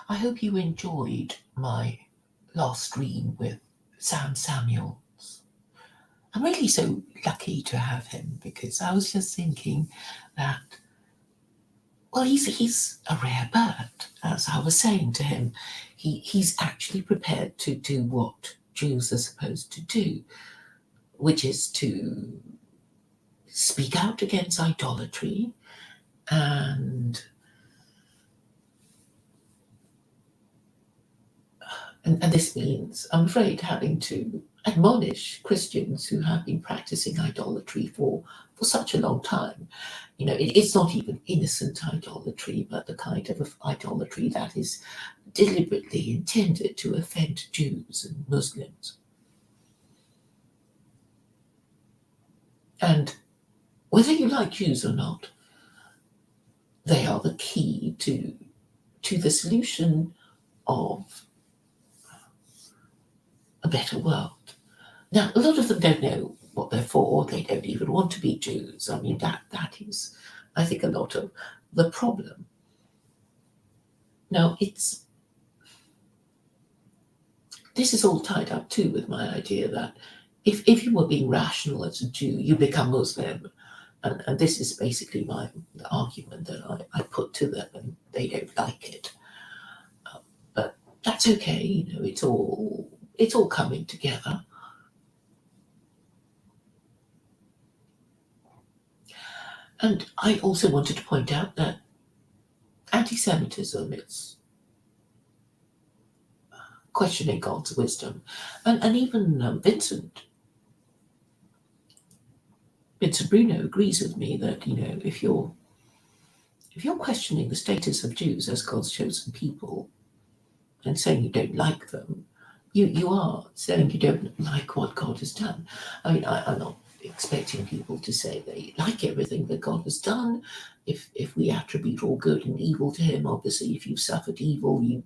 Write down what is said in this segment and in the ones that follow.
I hope you enjoyed my last stream with Sam Samuels. I'm really so lucky to have him because I was just thinking that, well, he's a rare bird. As I was saying to him, he's actually prepared to do what Jews are supposed to do, which is to speak out against idolatry and this means, I'm afraid, having to admonish Christians who have been practicing idolatry for such a long time. It's not even innocent idolatry, but the kind of idolatry that is deliberately intended to offend Jews and Muslims. And whether you like Jews or not, they are the key to the solution of a better world. Now, a lot of them don't know what they're for. They don't even want to be Jews. I mean, that is, I think, a lot of the problem. Now, this is all tied up too with my idea that if you were being rational as a Jew, you become Muslim. And this is basically the argument that I put to them, and they don't like it. But that's okay. It's all coming together. And I also wanted to point out that anti-Semitism is questioning God's wisdom, and even Vincent Bruno agrees with me that if you're questioning the status of Jews as God's chosen people and saying you don't like them, you are saying you don't like what God has done. I mean, I'm not expecting people to say they like everything that God has done. If we attribute all good and evil to him, obviously, if you've suffered evil, you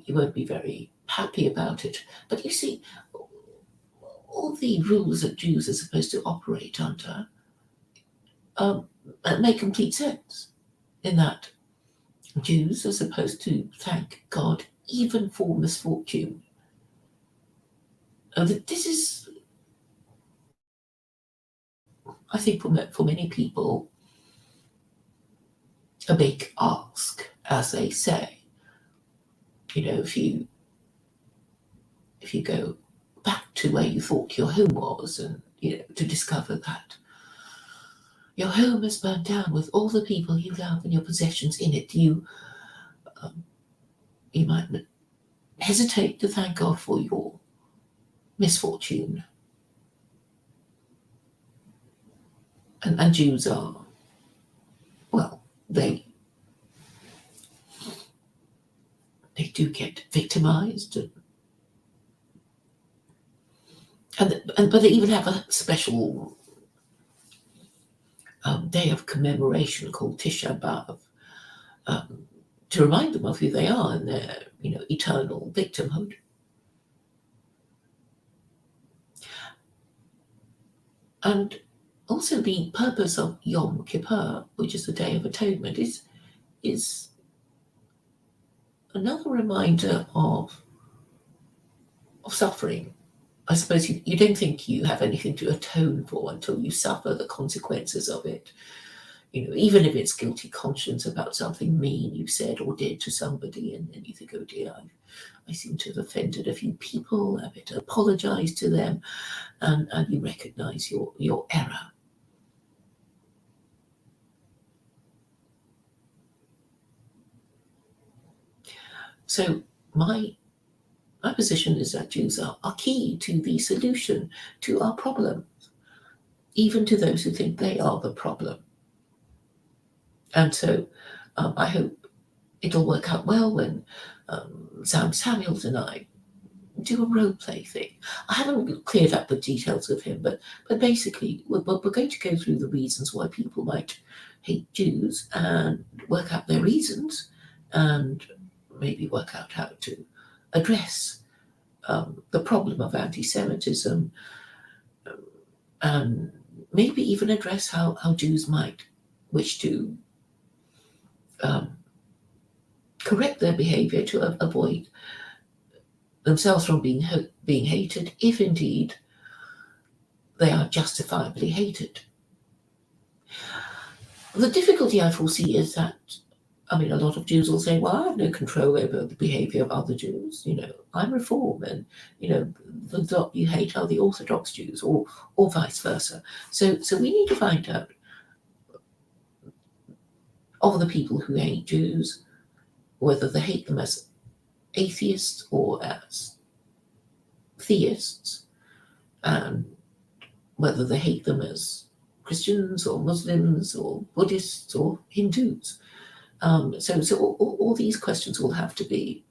won't be very happy about it. But you see, all the rules that Jews are supposed to operate under make complete sense, in that Jews are supposed to thank God even for misfortune. This is, I think, for many people, a big ask, as they say. If you go back to where you thought your home was, and to discover that your home is burned down with all the people you love and your possessions in it, you might hesitate to thank God for your misfortune. And Jews are, well, they do get victimized, but they even have a special day of commemoration called Tisha B'Av, to remind them of who they are and their eternal victimhood. And also the purpose of Yom Kippur, which is the Day of Atonement, is another reminder of suffering. I suppose you don't think you have anything to atone for until you suffer the consequences of it. Even if it's guilty conscience about something mean you said or did to somebody, and then you think, oh dear, I seem to have offended a few people, I better apologize to them, and you recognize your error. So my position is that Jews are key to the solution to our problem, even to those who think they are the problem. And so I hope it'll work out well when Sam Samuels and I do a role play thing. I haven't cleared up the details of him, but basically we're going to go through the reasons why people might hate Jews and work out their reasons, and maybe work out how to address the problem of anti-Semitism, and maybe even address how Jews might wish to correct their behavior to avoid themselves from being hated, if indeed they are justifiably hated. The difficulty I foresee is that, I mean, a lot of Jews will say, well, I have no control over the behavior of other Jews. I'm Reform, and, the lot you hate are the Orthodox Jews, or vice versa. So we need to find out of the people who hate Jews, whether they hate them as atheists or as theists, and whether they hate them as Christians or Muslims or Buddhists or Hindus. So all these questions will have to be,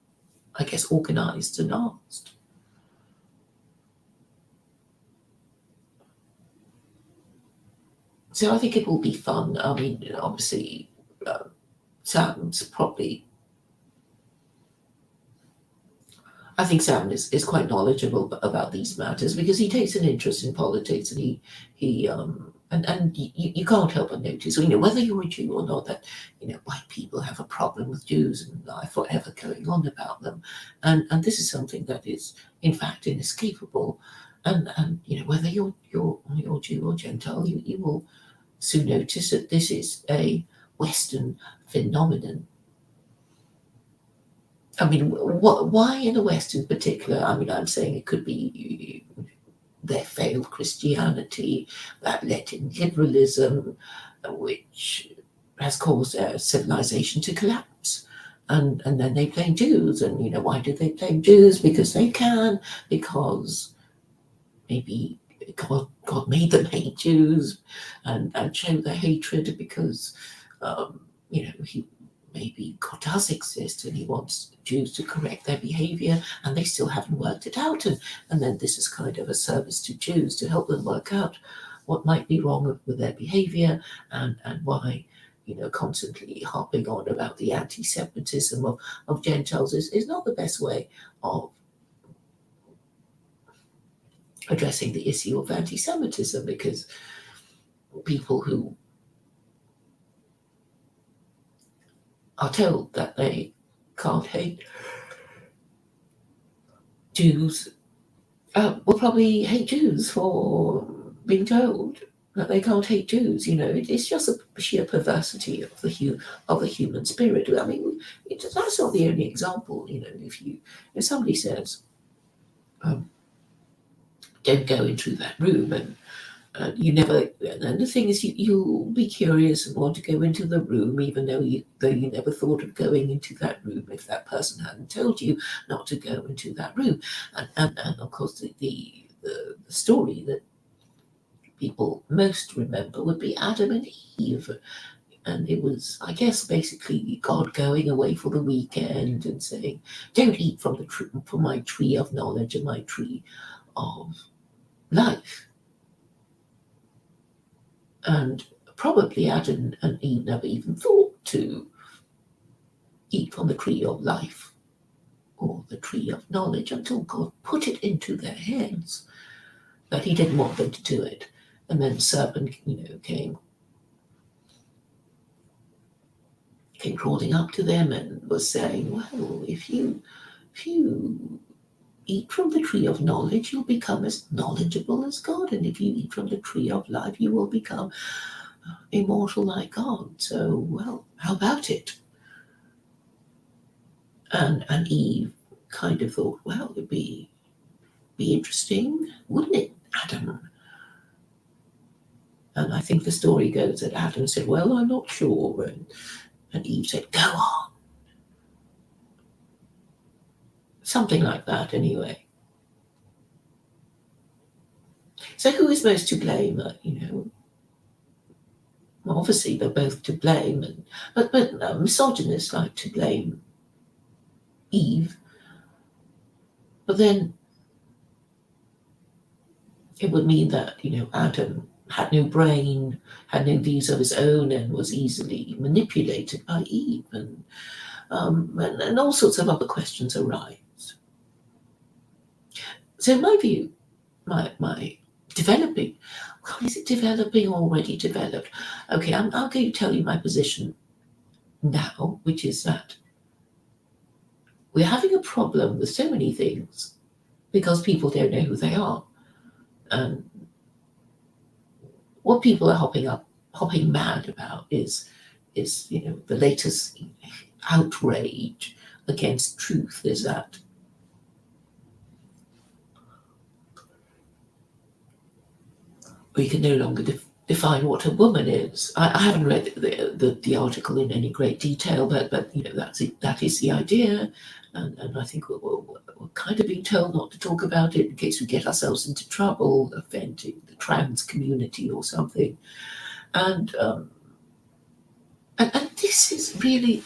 I guess, organized and asked. So I think it will be fun. I mean, obviously, Sam's probably. I think Sam is quite knowledgeable about these matters because he takes an interest in politics, and you can't help but notice, whether you're a Jew or not, that white people have a problem with Jews and are forever going on about them, and this is something that is in fact inescapable, and whether you're Jew or Gentile, you will soon notice that this is a Western phenomenon. I mean, why in the West in particular? I mean, I'm saying it could be their failed Christianity that led in liberalism, which has caused their civilization to collapse. And then they blame Jews. And, why do they blame Jews? Because they can, because maybe God made them hate Jews and show their hatred because, maybe God does exist and he wants Jews to correct their behavior, and they still haven't worked it out. And then this is kind of a service to Jews to help them work out what might be wrong with their behavior, and why, constantly harping on about the anti-Semitism of Gentiles is not the best way of addressing the issue of anti-Semitism, because people who are told that they can't hate Jews will probably hate Jews for being told that they can't hate Jews. It's just a sheer perversity of the human spirit. I mean, that's not the only example. If somebody says, "Don't go into that room," and you never, and the thing is, you'll be curious and want to go into the room, even though you never thought of going into that room if that person hadn't told you not to go into that room. And of course, the story that people most remember would be Adam and Eve. And it was, I guess, basically God going away for the weekend and saying, "Don't eat from my tree of knowledge and my tree of life." And probably Adam and Eve never even thought to eat from the tree of life or the tree of knowledge until God put it into their heads that he didn't want them to do it. And then the serpent, came crawling up to them and was saying, "Well, if you eat from the tree of knowledge, you'll become as knowledgeable as God. And if you eat from the tree of life, you will become immortal like God. So, well, how about it?" And Eve kind of thought, well, it'd be interesting, wouldn't it, Adam? And I think the story goes that Adam said, "Well, I'm not sure." And Eve said, "Go on." Something like that, anyway. So who is most to blame? Well, obviously they're both to blame, but misogynists like to blame Eve. But then it would mean that, Adam had no brain, had no views of his own, and was easily manipulated by Eve, and all sorts of other questions arise. So in my view, my developing, well, is it developing or already developed? Okay, I'm going to tell you my position now, which is that we're having a problem with so many things because people don't know who they are. And what people are hopping mad about is the latest outrage against truth is that we can no longer define what a woman is. I haven't read the article in any great detail, but that is the idea, and I think we're kind of being told not to talk about it in case we get ourselves into trouble, offending the trans community or something, and this is really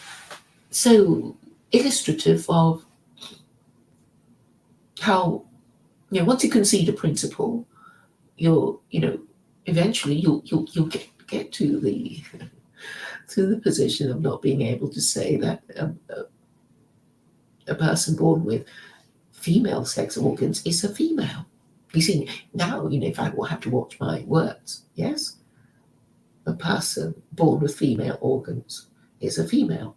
so illustrative of how once you concede a principle, eventually you'll get to the position of not being able to say that a person born with female sex organs is a female. You see, now if I will have to watch my words, yes, a person born with female organs is a female.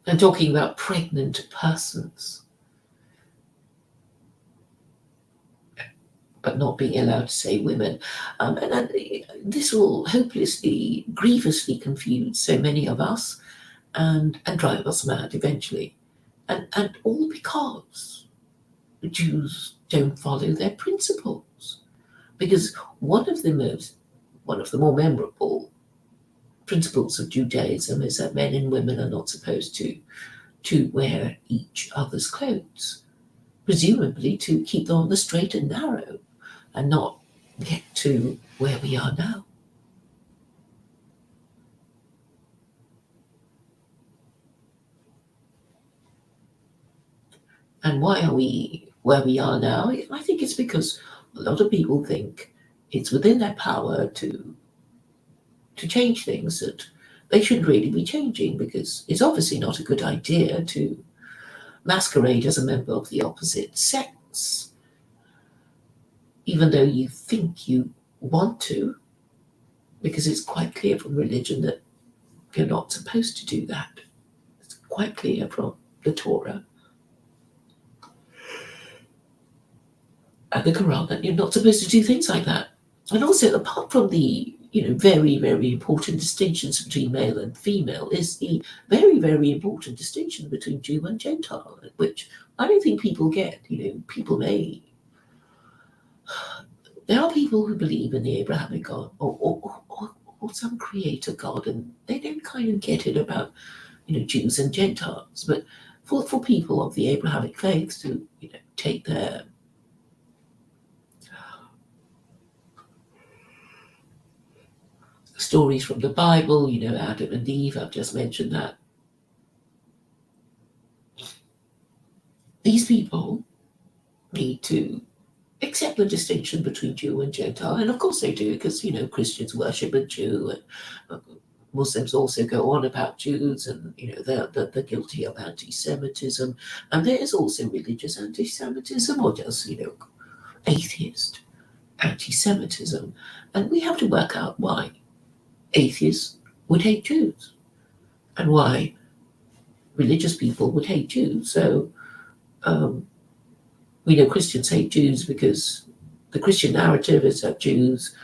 And talking about pregnant persons, but not being allowed to say women. And this will hopelessly, grievously confuse so many of us and drive us mad eventually. And all because the Jews don't follow their principles. Because one of the more memorable principles of Judaism is that men and women are not supposed to wear each other's clothes, presumably to keep them on the straight and narrow and not get to where we are now. And why are we where we are now? I think it's because a lot of people think it's within their power to change things that they shouldn't really be changing, because it's obviously not a good idea to masquerade as a member of the opposite sex, even though you think you want to, because it's quite clear from religion that you're not supposed to do that. It's quite clear from the Torah and the Quran that you're not supposed to do things like that. And also, apart from the very, very important distinctions between male and female, is the very, very important distinction between Jew and Gentile, which I don't think people get. People may. There are people who believe in the Abrahamic God or some creator God, and they don't kind of get it about Jews and Gentiles. But for people of the Abrahamic faith to take their stories from the Bible, Adam and Eve, I've just mentioned that. These people need to accept the distinction between Jew and Gentile, and of course they do, because Christians worship a Jew, and Muslims also go on about Jews, and they're guilty of anti-Semitism, and there is also religious anti-Semitism, or just atheist anti-Semitism, and we have to work out why atheists would hate Jews and why religious people would hate Jews. So we know Christians hate Jews because the Christian narrative is that Jews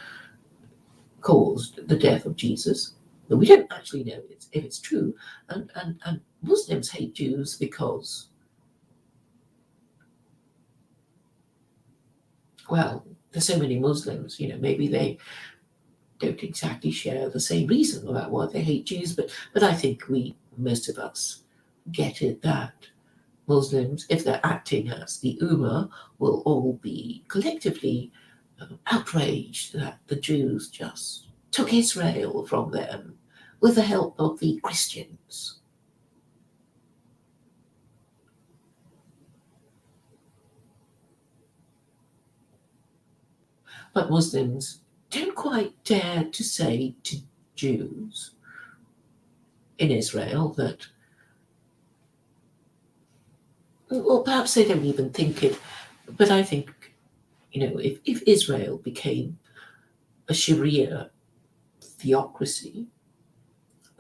caused the death of Jesus, but we don't actually know if it's true. And Muslims hate Jews because, well, there's so many Muslims, maybe they don't exactly share the same reason about why they hate Jews, but I think most of us get it that Muslims, if they're acting as the Ummah, will all be collectively outraged that the Jews just took Israel from them with the help of the Christians. But Muslims don't quite dare to say to Jews in Israel that, or perhaps they don't even think it, but I think, if Israel became a Sharia theocracy,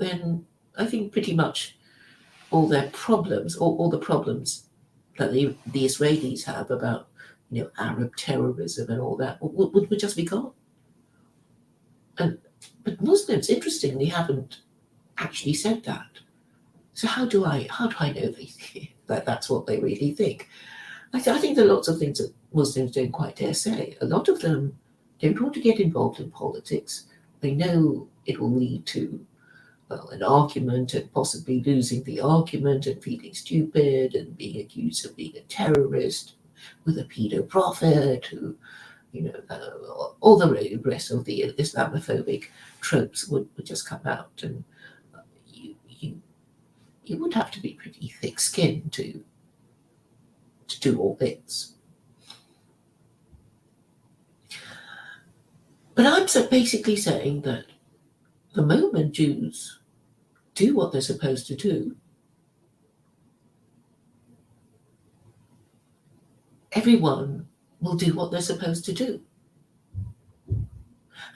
then I think pretty much all their problems, all the problems that the Israelis have about, Arab terrorism and all that would just be gone. But Muslims, interestingly, haven't actually said that. So how do I know that that's what they really think? I think there are lots of things that Muslims don't quite dare say. A lot of them don't want to get involved in politics. They know it will lead to, well, an argument and possibly losing the argument and feeling stupid and being accused of being a terrorist with a pedo prophet who, all the rest of the Islamophobic tropes would just come out, and you would have to be pretty thick-skinned to do all this. But I'm basically saying that the moment Jews do what they're supposed to do, everyone will do what they're supposed to do.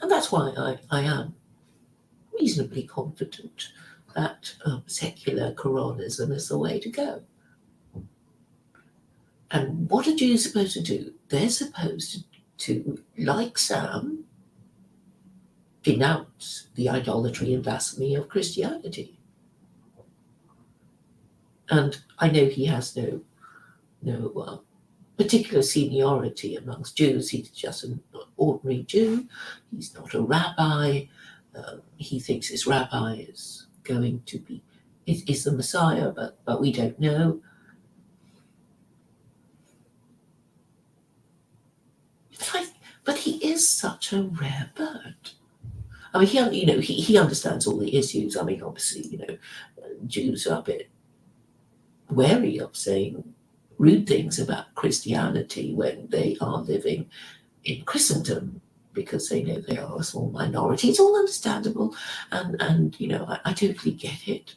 And that's why I am reasonably confident that secular Quranism is the way to go. And what are Jews supposed to do? They're supposed to, like Sam, denounce the idolatry and blasphemy of Christianity. And I know he has no particular seniority amongst Jews. He's just an ordinary Jew. He's not a rabbi. He thinks his rabbi is going to be is the Messiah, but we don't know. But he is such a rare bird. I mean, he understands all the issues. I mean, obviously, Jews are a bit wary of saying rude things about Christianity when they are living in Christendom, because they know they are a small minority. It's all understandable, and I totally get it.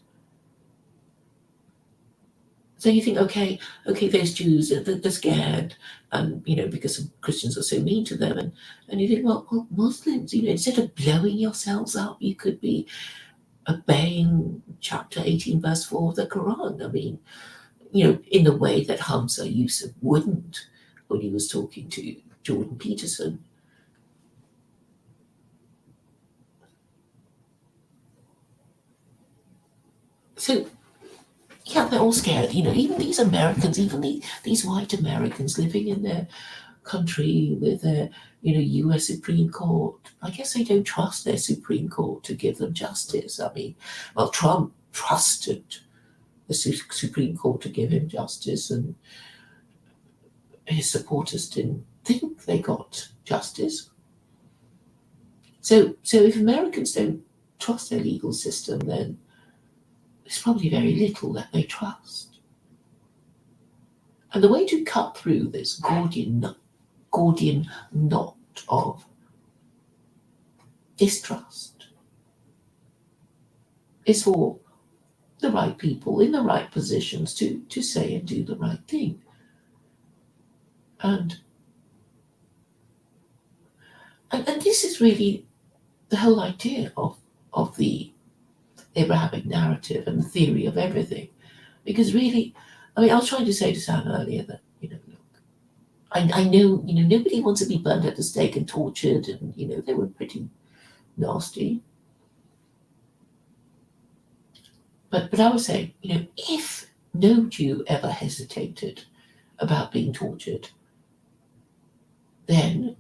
So you think, okay, those Jews, they're scared, and because Christians are so mean to them, and you think, well, Muslims, instead of blowing yourselves up, you could be obeying chapter 18, verse 4 of the Quran. I mean, in the way that Hamza Yusuf wouldn't when he was talking to Jordan Peterson. So, yeah, they're all scared. Even these Americans, even these white Americans living in their country with their, U.S. Supreme Court, I guess they don't trust their Supreme Court to give them justice. I mean, well, Trump trusted the Supreme Court to give him justice, and his supporters didn't think they got justice. So if Americans don't trust their legal system, then there's probably very little that they trust. And the way to cut through this Gordian knot of distrust is for the right people in the right positions to say and do the right thing. And this is really the whole idea of the Abrahamic narrative and the theory of everything. Because really, I mean, I was trying to say to Sam earlier that, look, I know, nobody wants to be burned at the stake and tortured, and, they were pretty nasty. But I was saying, if no Jew ever hesitated about being tortured, then,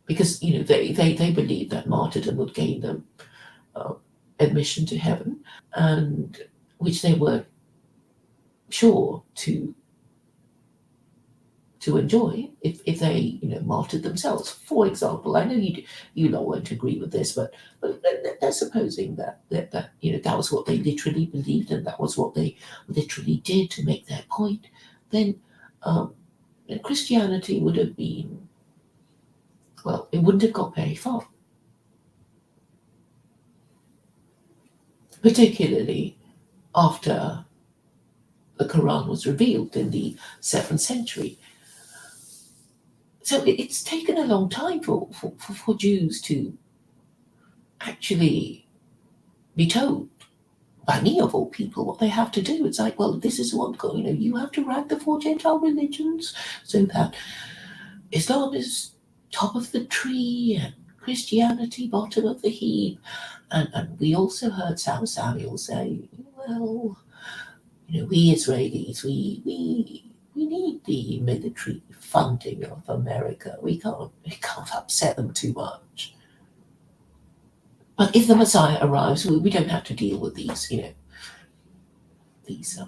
because, they believed that martyrdom would gain them admission to heaven, and which they were sure to enjoy if they martyred themselves. For example, I know you lot won't agree with this, but they're supposing that that was what they literally believed, and that was what they literally did to make their point. Then Christianity would have been, well, it wouldn't have got very far. Particularly after the Quran was revealed in the 7th century. So it's taken a long time for Jews to actually be told by me of all people what they have to do. It's like, well, this is what, you have to rank the four Gentile religions so that Islam is top of the tree and Christianity bottom of the heap. And we also heard Sam Samuel say, well, we Israelis, we need the military funding of America. We can't upset them too much. But if the Messiah arrives, we don't have to deal with these, these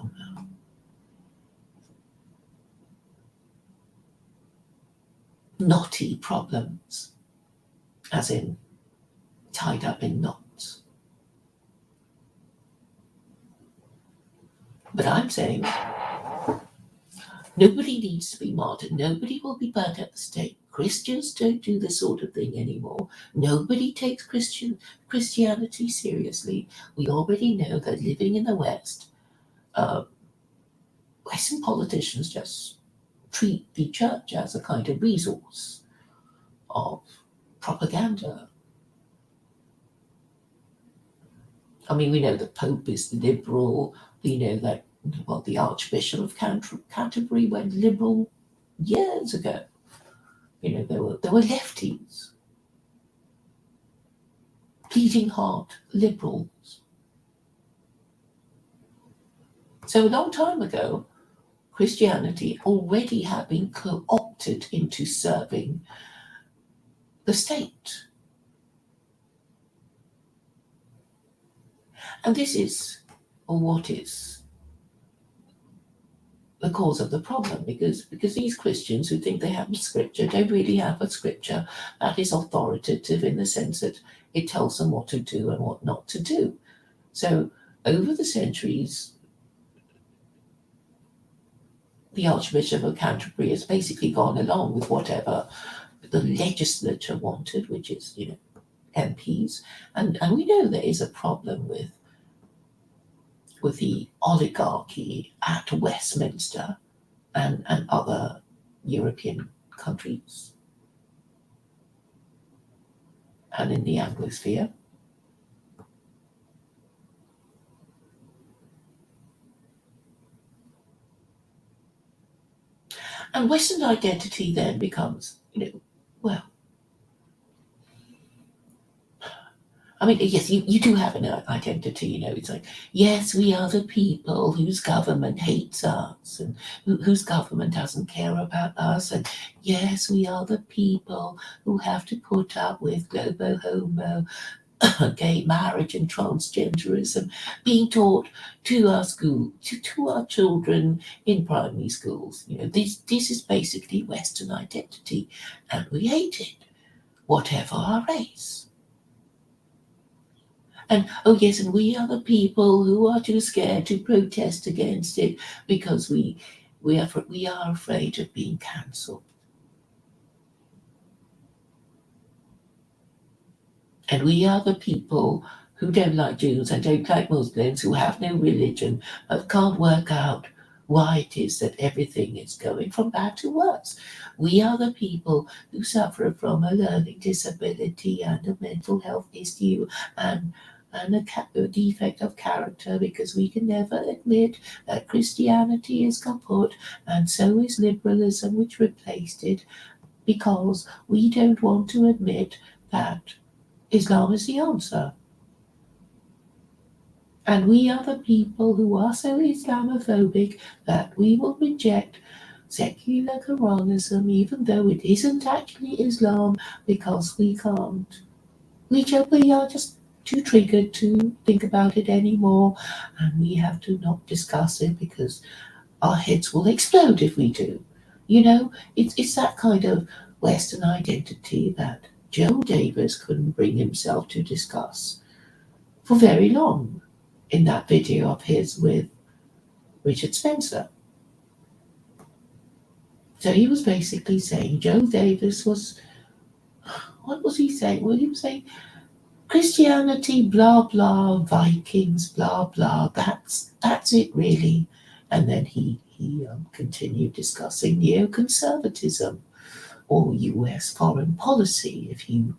knotty problems, as in tied up in knots. But I'm saying nobody needs to be martyred. Nobody will be burnt at the stake. Christians don't do this sort of thing anymore. Nobody takes Christianity seriously. We already know that living in the West, Western politicians just treat the church as a kind of resource of propaganda. I mean, we know the Pope is liberal. We know that, the Archbishop of Canterbury went liberal years ago. There were lefties, bleeding heart liberals. So a long time ago, Christianity already had been co-opted into serving the state. And this is, or what is, the cause of the problem, because these Christians who think they have a scripture don't really have a scripture that is authoritative in the sense that it tells them what to do and what not to do. So over the centuries, the Archbishop of Canterbury has basically gone along with whatever the legislature wanted, which is, MPs. And we know there is a problem with the oligarchy at Westminster and other European countries and in the Anglosphere. And Western identity then becomes, well, I mean, yes, you do have an identity, it's like, yes, we are the people whose government hates us and whose government doesn't care about us. And yes, we are the people who have to put up with global homo, gay marriage and transgenderism being taught to our school, to our children in primary schools. This is basically Western identity, and we hate it, whatever our race. And oh yes, and we are the people who are too scared to protest against it because we are afraid of being cancelled. And we are the people who don't like Jews and don't like Muslims, who have no religion, but can't work out why it is that everything is going from bad to worse. We are the people who suffer from a learning disability and a mental health issue and a defect of character, because we can never admit that Christianity is kaput and so is liberalism, which replaced it, because we don't want to admit that Islam is the answer. And we are the people who are so Islamophobic that we will reject secular Quranism, even though it isn't actually Islam, because we can't. We are just too triggered to think about it anymore, and we have to not discuss it because our heads will explode if we do. It's that kind of Western identity that Joel Davis couldn't bring himself to discuss for very long in that video of his with Richard Spencer. So he was basically saying Joel Davis was, what was he saying? Well, he was saying Christianity, blah, blah, Vikings, blah, blah, that's it really. And then he continued discussing neoconservatism or US foreign policy, if you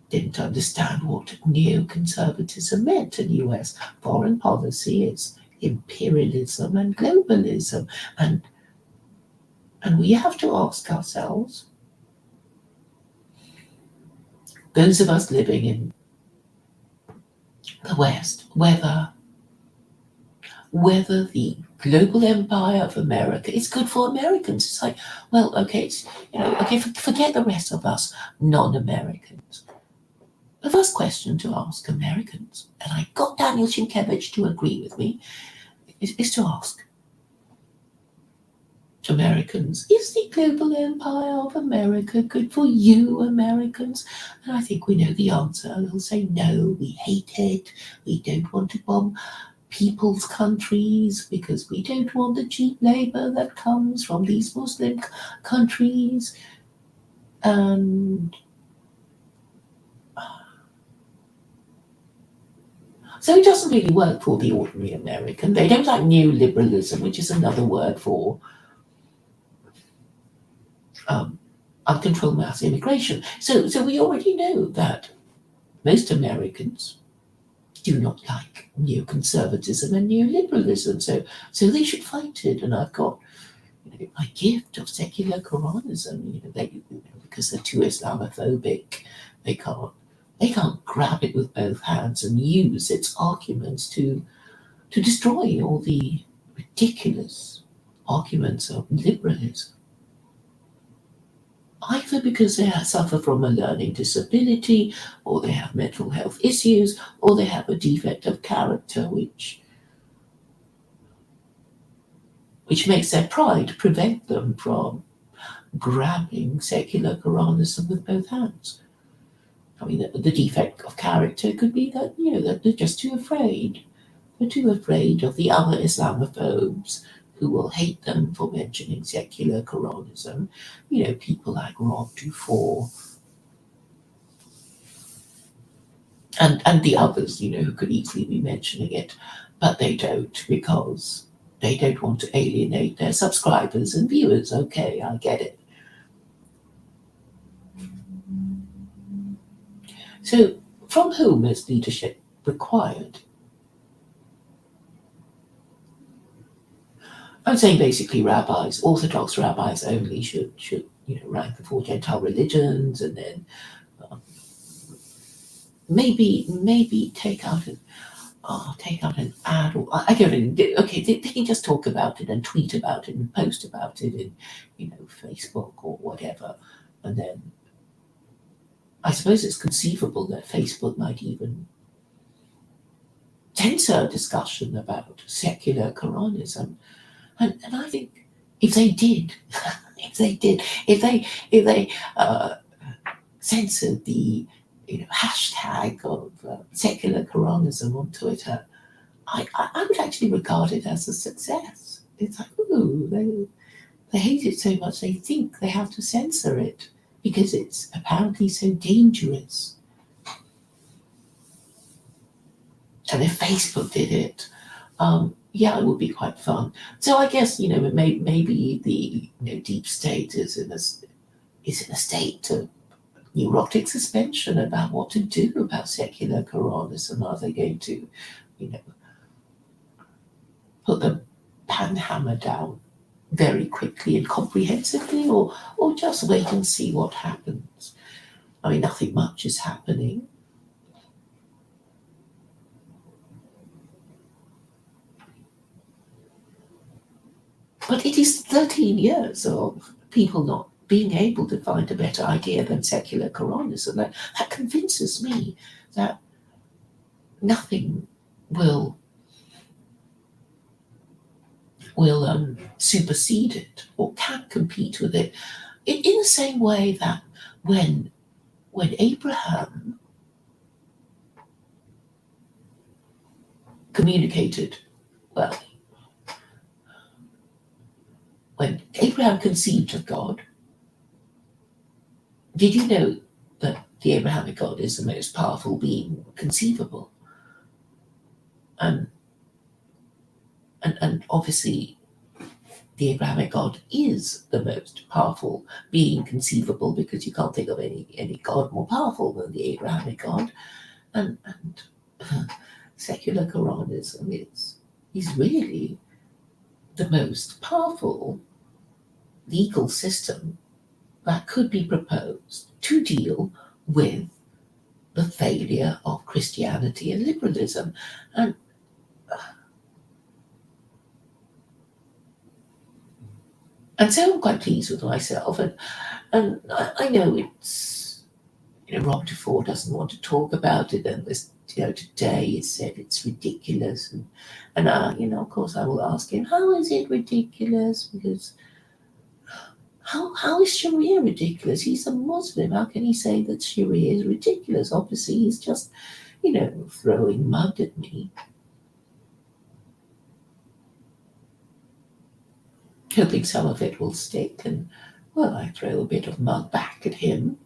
didn't understand what neoconservatism meant in US foreign policy. It's imperialism and globalism. And we have to ask ourselves, those of us living in the West, whether the global empire of America is good for Americans. It's like, well, okay, it's, okay, forget the rest of us non-Americans. The first question to ask Americans, and I got Daniel Sienkiewicz to agree with me, is to ask Americans, is the global empire of America good for you Americans? And I think we know the answer. They'll say, no, we hate it. We don't want to bomb people's countries because we don't want the cheap labor that comes from these Muslim countries. And so it doesn't really work for the ordinary American. They don't like neoliberalism, which is another word for uncontrolled mass immigration. So we already know that most Americans do not like neoconservatism and neoliberalism. So they should fight it. And I've got my gift of secular Quranism. Because they're too Islamophobic, they can't grab it with both hands and use its arguments to destroy all the ridiculous arguments of liberalism. Either because they suffer from a learning disability, or they have mental health issues, or they have a defect of character which makes their pride prevent them from grabbing secular Quranism with both hands. I mean, the defect of character could be that, that they're just too afraid. They're too afraid of the other Islamophobes who will hate them for mentioning secular Quranism. People like Rob Dufour and the others, who could easily be mentioning it, but they don't because they don't want to alienate their subscribers and viewers. Okay, I get it. So, from whom is leadership required? I'm saying basically rabbis, Orthodox rabbis only should rank the 4 Gentile religions, and then maybe take out an ad, or I don't know. Okay, they can just talk about it and tweet about it and post about it in Facebook or whatever, and then I suppose it's conceivable that Facebook might even censor a discussion about secular Quranism. And I think if they did, if they censored the hashtag of secular Quranism on Twitter, I would actually regard it as a success. It's like, ooh, they hate it so much they think they have to censor it because it's apparently so dangerous. And if Facebook did it, it would be quite fun. So I guess maybe the deep state is in a state of neurotic suspension about what to do about secular Quranism. Are they going to, put the panhammer down very quickly and comprehensively, or just wait and see what happens? I mean, nothing much is happening. But it is 13 years of people not being able to find a better idea than secular Quranism. That convinces me that nothing will supersede it or can compete with it. In the same way that when Abraham communicated, when Abraham conceived of God, did you know that the Abrahamic God is the most powerful being conceivable? And obviously, the Abrahamic God is the most powerful being conceivable, because you can't think of any God more powerful than the Abrahamic God. And secular Quranism is really the most powerful legal system that could be proposed to deal with the failure of Christianity and liberalism. And so I'm quite pleased with myself. And I know it's, Rob DeFore doesn't want to talk about it, and this, today he said it's ridiculous. And of course I will ask him, how is it ridiculous? Because how is Sharia ridiculous? He's a Muslim. How can he say that Sharia is ridiculous? Obviously, he's just, throwing mud at me. Hoping some of it will stick, and, well, I throw a bit of mud back at him.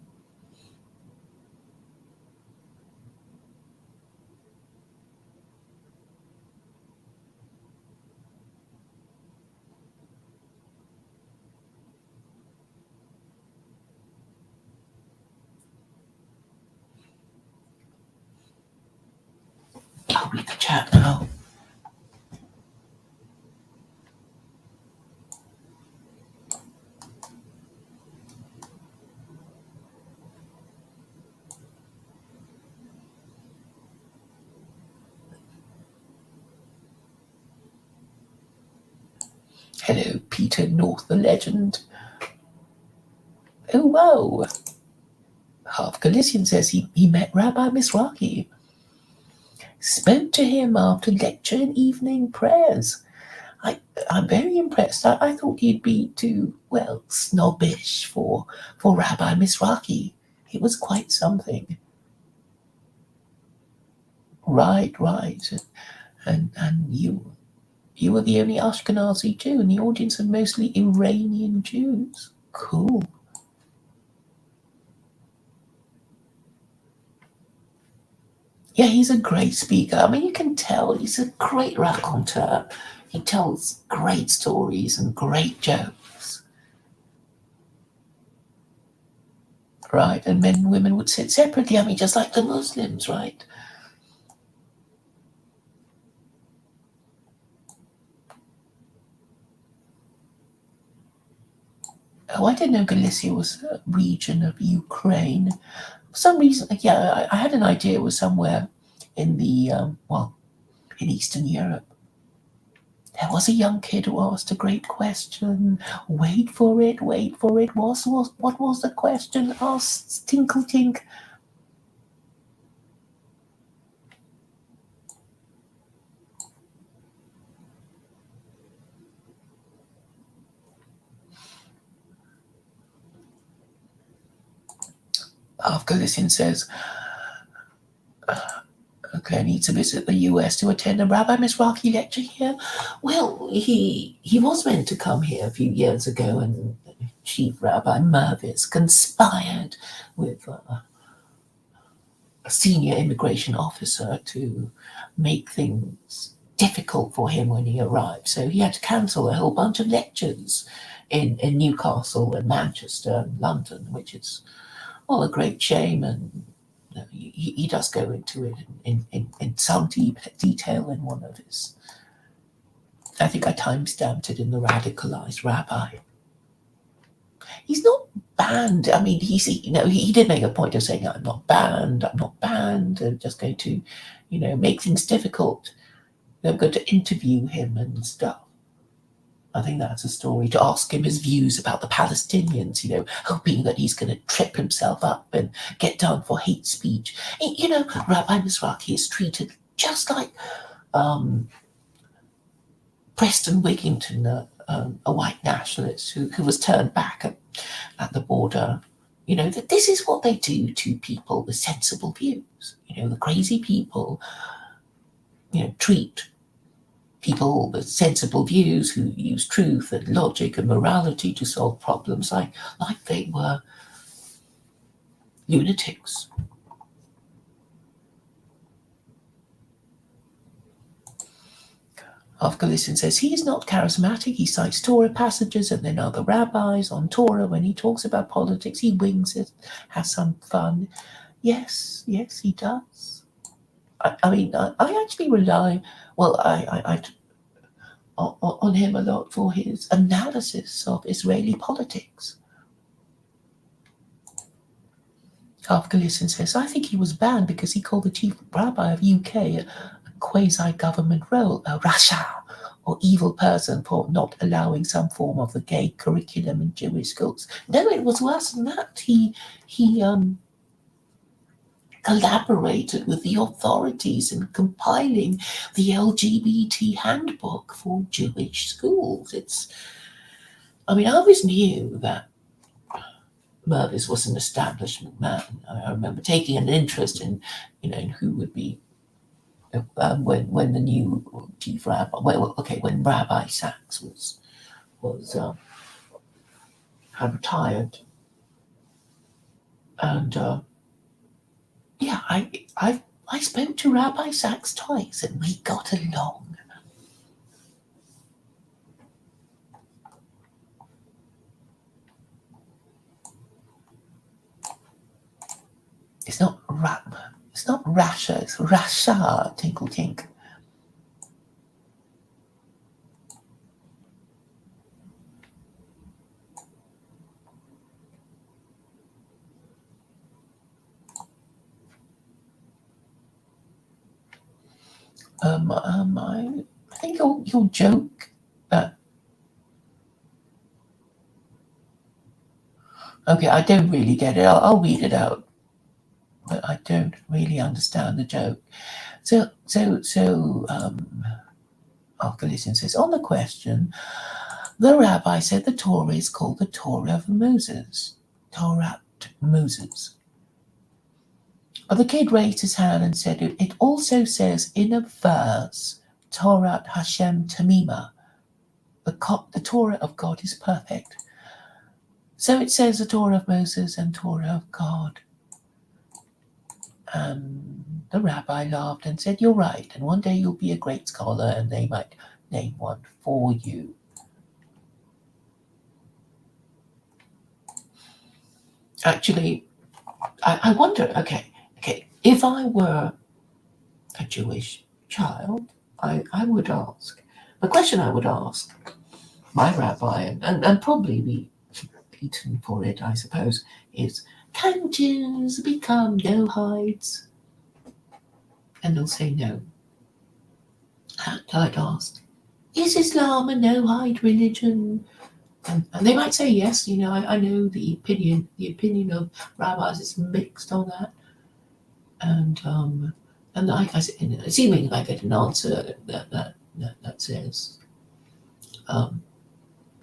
I'll read the chat now. Hello, Peter North, the legend. Oh, wow. Half Galician says he met Rabbi Mizrachi. Spoke to him after lecture and evening prayers. I'm very impressed. I thought he'd be too, well, snobbish for Rabbi Mizrachi. It was quite something. Right. And you were the only Ashkenazi Jew in the audience, and mostly Iranian Jews. Cool. Yeah, he's a great speaker. I mean, you can tell he's a great raconteur. He tells great stories and great jokes. Right? And men and women would sit separately. I mean, just like the Muslims, right? Oh, I didn't know Galicia was a region of Ukraine. For some reason, yeah, I had an idea it was somewhere in the, in Eastern Europe. There was a young kid who asked a great question. Wait for it. What was the question? Asked Tinkle Tink. Half Galician says, okay, I need to visit the US to attend a Rabbi Mizrachi lecture here. Well, he was meant to come here a few years ago, and Chief Rabbi Mervis conspired with a senior immigration officer to make things difficult for him when he arrived. So he had to cancel a whole bunch of lectures in Newcastle and Manchester and London, which is, well, a great shame. And he does go into it in some detail in one of his. I think I timestamped it in the Radicalized Rabbi. He's not banned. I mean, he did make a point of saying, I'm not banned. I'm just going to, make things difficult. I'm going to interview him and stuff. I think that's a story, to ask him his views about the Palestinians, hoping that he's going to trip himself up and get done for hate speech. Rabbi Mizrachi is treated just like Preston Wigington, a white nationalist who was turned back at the border. That this is what they do to people with sensible views. The crazy people, treat people with sensible views who use truth and logic and morality to solve problems like they were lunatics. Galician says he is not charismatic. He cites Torah passages and then other rabbis on Torah. When he talks about politics, he wings it, has some fun. Yes, he does. I actually rely, on him a lot for his analysis of Israeli politics. Galician says, I think he was banned because he called the chief rabbi of UK a quasi-government role, a rasha, or evil person, for not allowing some form of the gay curriculum in Jewish schools. No, it was worse than that. He collaborated with the authorities in compiling the LGBT handbook for Jewish schools. I always knew that Mervis was an establishment man. I remember taking an interest in who would be when the new chief rabbi, when Rabbi Sachs had retired, and I spoke to Rabbi Sachs twice, and we got along. It's not Rasha, it's Rasha, tinkle tink. I think your joke. Okay, I don't really get it. I'll read it out, but I don't really understand the joke. So Galician says, on the question, the rabbi said the Torah is called the Torah of Moses. Torah Moses. But the kid raised his hand and said, it also says in a verse, Torah Hashem Tamima, the Torah of God is perfect. So it says the Torah of Moses and Torah of God. And the rabbi laughed and said, you're right, and one day you'll be a great scholar and they might name one for you. Actually, I wonder, okay, if I were a Jewish child, I would ask, the question I would ask my rabbi, and probably be beaten for it, I suppose, is, can Jews become no-hides? And they'll say no. And I'd ask, is Islam a no-hide religion? And they might say yes. I know the opinion of rabbis is mixed on that. And like I said, assuming I get an answer that says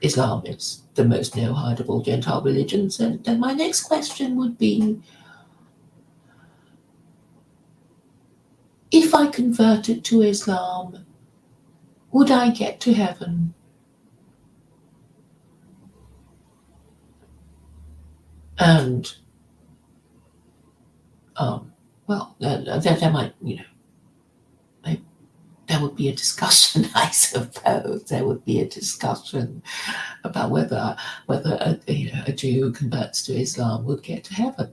Islam is the most no-hide of all Gentile religions, then my next question would be, if I converted to Islam, would I get to heaven? And there might, there would be a discussion, I suppose. There would be a discussion about whether a Jew who converts to Islam would get to heaven.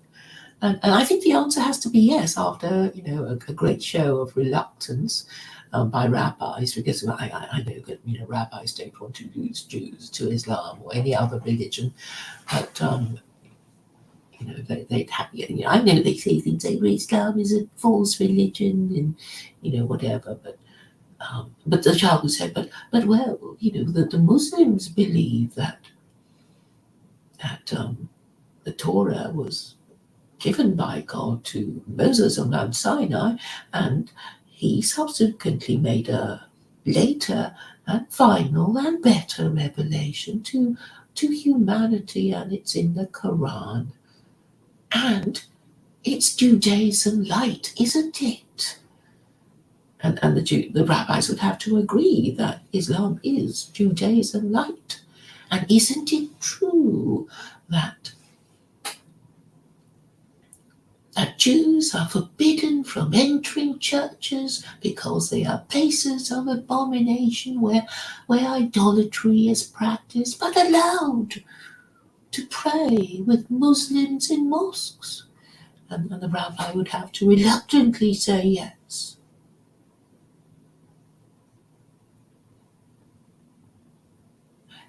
And I think the answer has to be yes, after a great show of reluctance by rabbis, because I know that rabbis don't want to lose Jews to Islam or any other religion, but they'd have, I know they say things like Islam is a false religion and whatever, but the child would say, but the Muslims believe that the Torah was given by God to Moses on Mount Sinai, and he subsequently made a later and final and better revelation to humanity, and it's in the Quran. And it's Judaism light, isn't it? And the rabbis would have to agree that Islam is Judaism light. And isn't it true that Jews are forbidden from entering churches because they are places of abomination where idolatry is practiced, but allowed to pray with Muslims in mosques. And the rabbi would have to reluctantly say yes.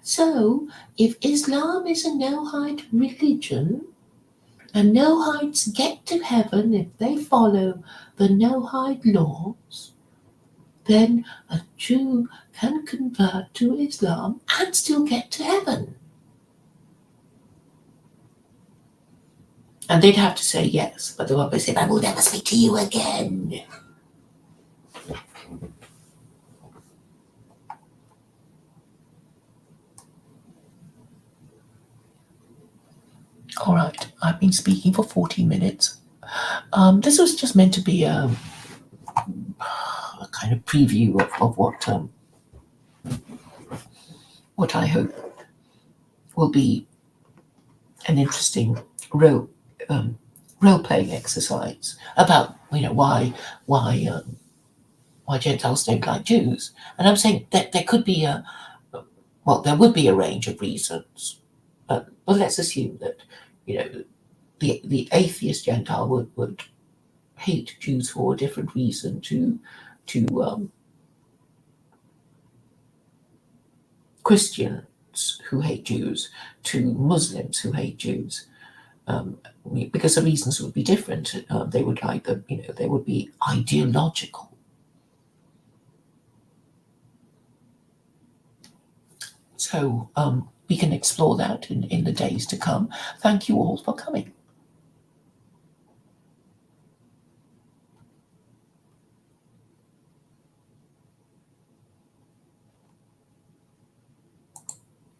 So, if Islam is a Noahide religion, and Noahides get to heaven if they follow the Noahide laws, then a Jew can convert to Islam and still get to heaven. And they'd have to say yes, but the rabbi said, I will never speak to you again. All right, I've been speaking for 40 minutes. This was just meant to be a kind of preview of what I hope will be an interesting role-playing exercise about why Gentiles don't like Jews. And I'm saying that there would be a range of reasons. But let's assume that the atheist Gentile would hate Jews for a different reason to Christians who hate Jews, to Muslims who hate Jews, because the reasons would be different. They would they would be ideological. So we can explore that in the days to come. Thank you all for coming.